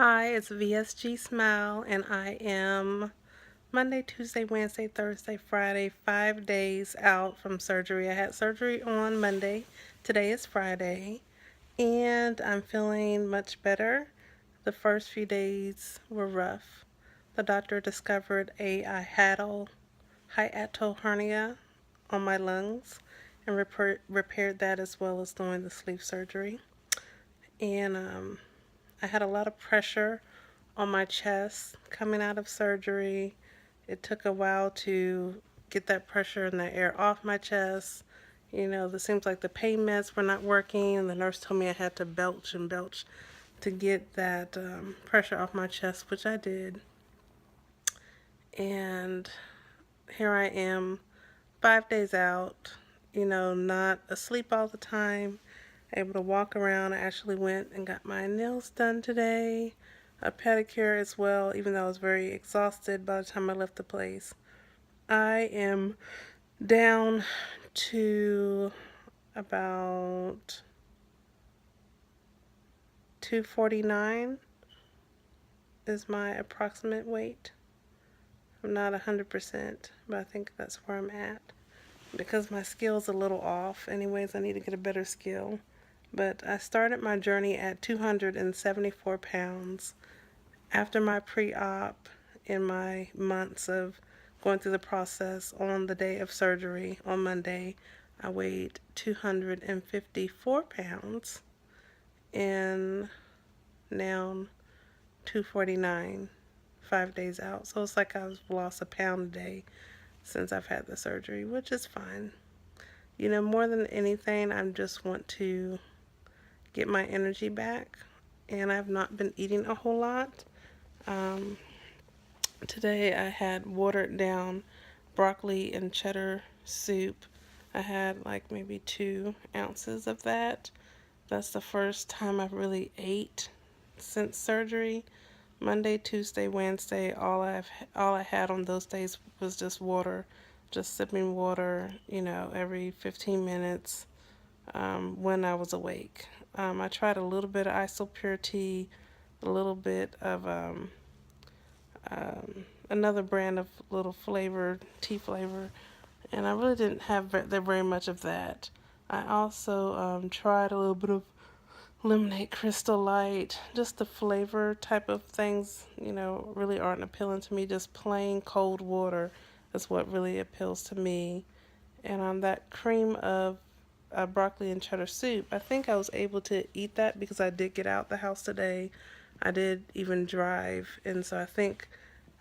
Hi, it's VSG Smile, and I am Monday, Tuesday, Wednesday, Thursday, Friday, 5 days out from surgery. I had surgery on Monday. Today is Friday, and I'm feeling much better. The first few days were rough. The doctor discovered a hiatal hernia on my lungs and repaired that as well as doing the sleeve surgery. And I had a lot of pressure on my chest coming out of surgery. It took a while to get that pressure and the air off my chest. It seems like the pain meds were not working, and the nurse told me I had to belch and belch to get that pressure off my chest, which I did. And here I am, 5 days out, not asleep all the time, able to walk around. I actually went and got my nails done today, a pedicure as well, even though I was very exhausted by the time I left the place. I am down to about 249 is my approximate weight. I'm not 100%, but I think that's where I'm at. Because my scale's a little off. Anyways, I need to get a better scale. But I started my journey at 274 pounds. After my pre-op, in my months of going through the process, on the day of surgery, on Monday, I weighed 254 pounds. And now 249, 5 days out. So it's like I've lost a pound a day since I've had the surgery, which is fine. More than anything, I just want to get my energy back, and I've not been eating a whole lot. Um, Today I had watered down broccoli and cheddar soup. I had like maybe 2 ounces of that. That's the first time I've really ate since surgery. Monday, Tuesday, Wednesday, all I had on those days was just water, just sipping water, every 15 minutes when I was awake. I tried a little bit of isopure tea, a little bit of another brand of little tea flavor, and I really didn't have very much of that. I also tried a little bit of lemonade crystal light. Just the flavor type of things, really aren't appealing to me. Just plain cold water is what really appeals to me. And on that cream of broccoli and cheddar soup, I think I was able to eat that because I did get out the house today. I did even drive, and so I think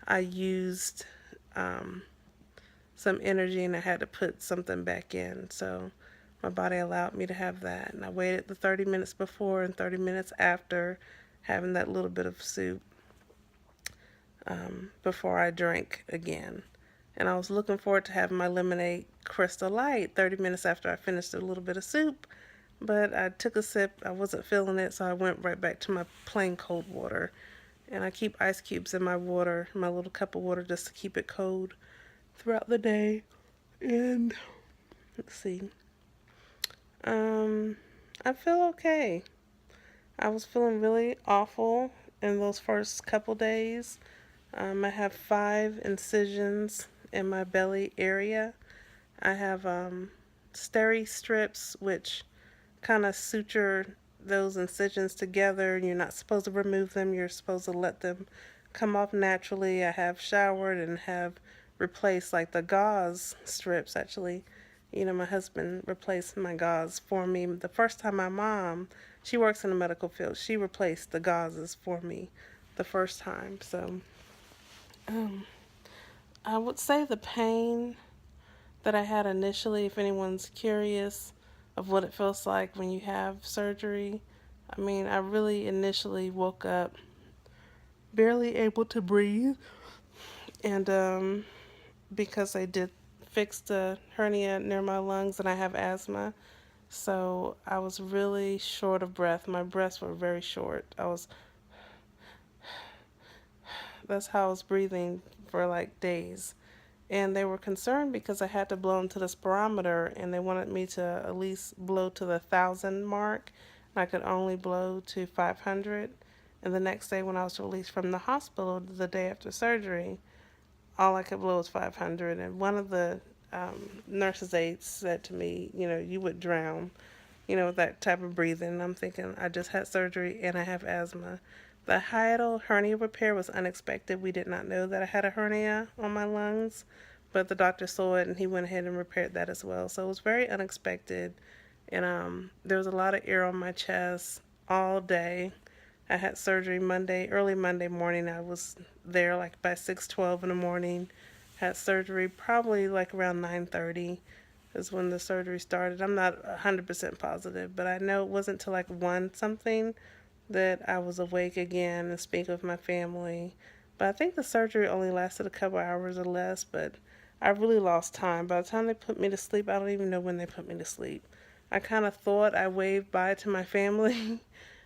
I used some energy, and I had to put something back in. So my body allowed me to have that. And I waited the 30 minutes before and 30 minutes after having that little bit of soup before I drank again. And I was looking forward to having my lemonade crystal light 30 minutes after I finished a little bit of soup. But I took a sip, I wasn't feeling it, so I went right back to my plain cold water. And I keep ice cubes in my water, my little cup of water, just to keep it cold throughout the day. And let's see. I feel okay. I was feeling really awful in those first couple days. I have 5 incisions in my belly area. I have steri strips, which kind of suture those incisions together. You're not supposed to remove them. You're supposed to let them come off naturally. I have showered and have replaced like the gauze strips. Actually, my husband replaced my gauze for me. The first time my mom, she works in the medical field, she replaced the gauzes for me the first time. So I would say the pain that I had initially, if anyone's curious of what it feels like when you have surgery, I really initially woke up barely able to breathe, and because they did fix the hernia near my lungs and I have asthma, so I was really short of breath. My breaths were very short. That's how I was breathing for like days. And they were concerned because I had to blow into the spirometer, and they wanted me to at least blow to the 1,000 mark. I could only blow to 500, And the next day when I was released from the hospital, the day after surgery, all I could blow was 500. And one of the nurse's aides said to me, you would drown, with that type of breathing. And I'm thinking, I just had surgery and I have asthma. The hiatal hernia repair was unexpected. We did not know that I had a hernia on my lungs, but the doctor saw it and he went ahead and repaired that as well. So it was very unexpected. And there was a lot of air on my chest all day. I had surgery early Monday morning. I was there like by 6:12 in the morning. Had surgery probably like around 9:30 is when the surgery started. I'm not 100% positive, but I know it wasn't till like 1 something that I was awake again and speak with my family. But I think the surgery only lasted a couple hours or less, but I really lost time. By the time they put me to sleep, I don't even know when they put me to sleep. I kind of thought I waved bye to my family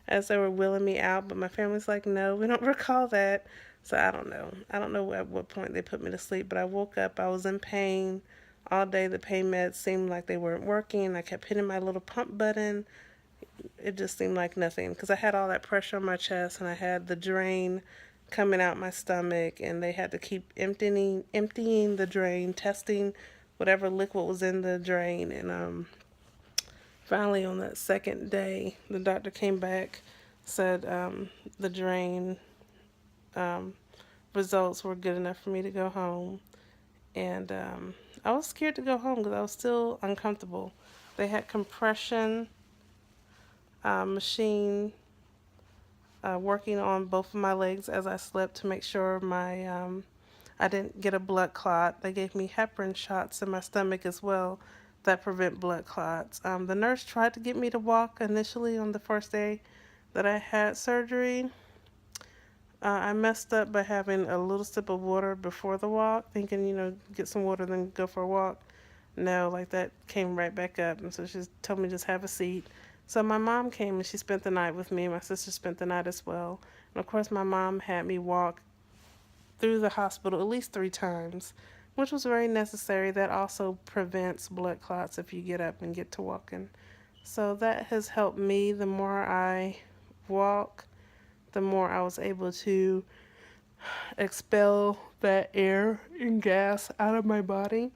as they were wheeling me out, but my family's like, no, we don't recall that. So I don't know. I don't know at what point they put me to sleep, but I woke up. I was in pain all day. The pain meds seemed like they weren't working. I kept hitting my little pump button. It just seemed like nothing because I had all that pressure on my chest and I had the drain coming out my stomach, and they had to keep emptying the drain, testing whatever liquid was in the drain. And finally, on that second day, the doctor came back, said the drain um, results were good enough for me to go home. And I was scared to go home because I was still uncomfortable. They had compression machine working on both of my legs as I slept to make sure I didn't get a blood clot. They gave me heparin shots in my stomach as well that prevent blood clots. The nurse tried to get me to walk initially on the first day that I had surgery. I messed up by having a little sip of water before the walk, thinking, get some water, then go for a walk. No, like that came right back up. And so she told me just have a seat. So my mom came and she spent the night with me. My sister spent the night as well. And of course, my mom had me walk through the hospital at least 3 times, which was very necessary. That also prevents blood clots if you get up and get to walking. So that has helped me. The more I walk, the more I was able to expel that air and gas out of my body.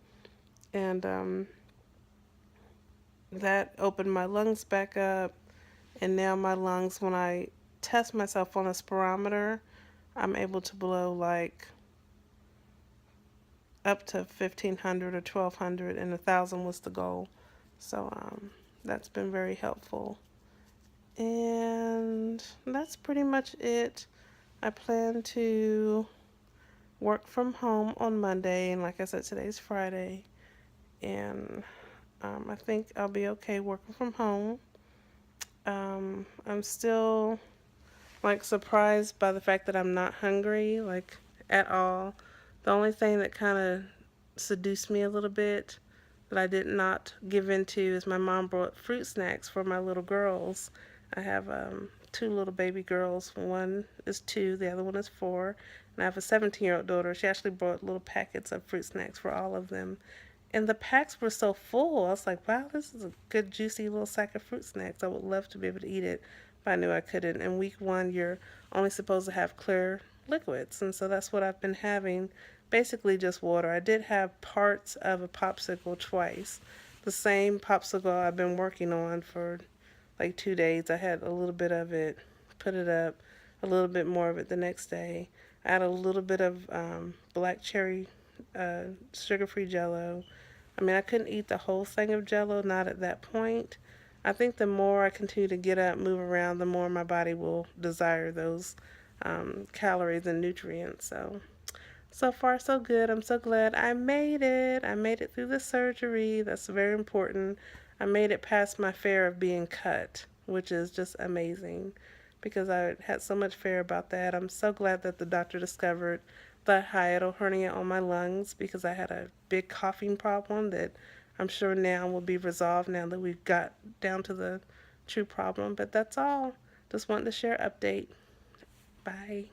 And that opened my lungs back up. And now my lungs, when I test myself on a spirometer, I'm able to blow like up to 1,500 or 1,200, and 1,000 was the goal. So that's been very helpful. And that's pretty much it. I plan to work from home on Monday, and like I said, today's Friday. And I think I'll be okay working from home. I'm still like surprised by the fact that I'm not hungry, like at all. The only thing that kind of seduced me a little bit that I did not give into is my mom brought fruit snacks for my little girls. I have 2 little baby girls. One is 2, the other one is 4. And I have a 17-year-old daughter. She actually brought little packets of fruit snacks for all of them. And the packs were so full. I was like, wow, this is a good, juicy little sack of fruit snacks. I would love to be able to eat it, but I knew I couldn't. In week 1, you're only supposed to have clear liquids. And so that's what I've been having, basically just water. I did have parts of a popsicle twice. The same popsicle I've been working on for like 2 days. I had a little bit of it, put it up, a little bit more of it the next day. I had a little bit of black cherry sugar-free Jello. I mean, I couldn't eat the whole thing of Jello, not at that point. I think the more I continue to get up, move around, the more my body will desire those calories and nutrients. So far so good. I'm so glad I made it. I made it through the surgery. That's very important. I made it past my fear of being cut, which is just amazing because I had so much fear about that. I'm so glad that the doctor discovered the hiatal hernia on my lungs because I had a big coughing problem that I'm sure now will be resolved now that we've got down to the true problem. But that's all. Just wanted to share an update. Bye.